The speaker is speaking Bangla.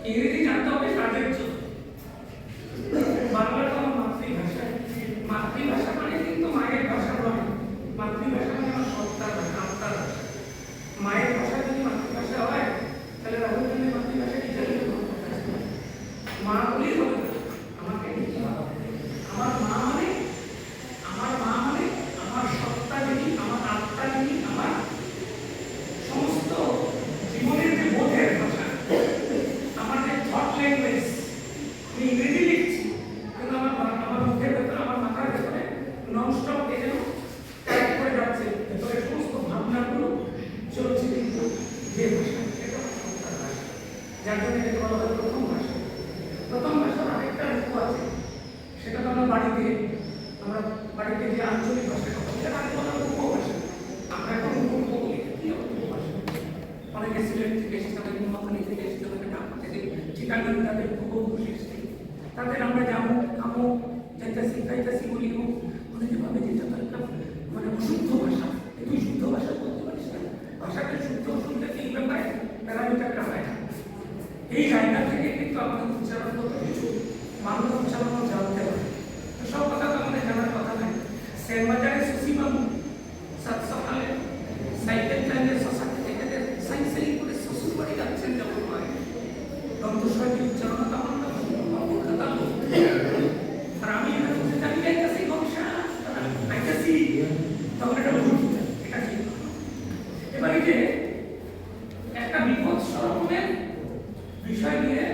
ইংরেজি জানতে হবে কাজের জন্য। বাংলাটা আমার মাতৃভাষা। মাতৃভাষা মানে কিন্তু মায়ের ভাষা নয়। মাতৃভাষা মানে আমার সত্তার ভাষা, আত্মার ভাষা। মায়ের ভাষা যদি মাতৃভাষা হয় তাহলে রাহুল গান্ধীর মাতৃভাষা কি জানি মা বলেই হবে না। আমাকে আমার মা মানে আমার সত্তা যিনি, আমার আত্মা যিনি, আমার সমস্ত জীবনের যে বোধের ভাষা, আমার যে থট ল্যাঙ্গুয়েজ। আমি ইংরেজি লিখছি কিন্তু আমার মুখের ভেতরে, আমার মাথার ভেতরে ননস্টপ এ যেন টাইপ করে যাচ্ছে, ভেতরে সমস্ত ভাবনাগুলো চলছে। কিন্তু যে ভাষা সেটা সত্তার ভাষা, যার জন্য এটাকে বলা হয় প্রথম ভাষা। প্রথম ভাষার আরেকটা রূপ আছে, সেটা তো আমরা বাড়িতে যে আঞ্চলিক ভাষা কথা সেটা আগে বলা হয় উপভাষা। আমরা এখন বলি কি উপভাষা। অনেকে সিলেট থেকে এসেছে, অনেকে নোয়াখালী থেকে এসেছে, অনেকে ঢাকা থেকে, চিটাগাং, তাদের উপভাষা এসেছে। তাদের আমরা যাবো খাবো যাইতাছি খাইতাছি বলি, অনেকে ভাবে যে এটা একটা মানে অশুদ্ধ ভাষা। তুই শুদ্ধ ভাষা বলতে পারিস না, ভাষাকে শুদ্ধ অশুদ্ধ এই ব্যাপারে প্যারামিটারটা হয় না। এই জায়গা থেকে কিন্তু আমাদের উচ্চারণ করতে কিছু মানুষ উচ্চারণ জানতে হবে। সব কথা তো আমাদের জানার কথা নয়। শেরবাজারে শশীবাবু সাত সকালে সাইকেল চালিয়ে শশাকে দেখে সাইকেল করে শ্বশুর বাড়ি যাচ্ছেন যখন হয় দন্তস্বরটি উচ্চারণ তো আমার কলকাতা লোক। আর আমি এখানে বসে থাকি যাইতেছি গংসা আইতাছি, তখন এটা ভুল, এটা ঠিক। এবারে যে একটা বিপদ রকমের বিষয় নিয়ে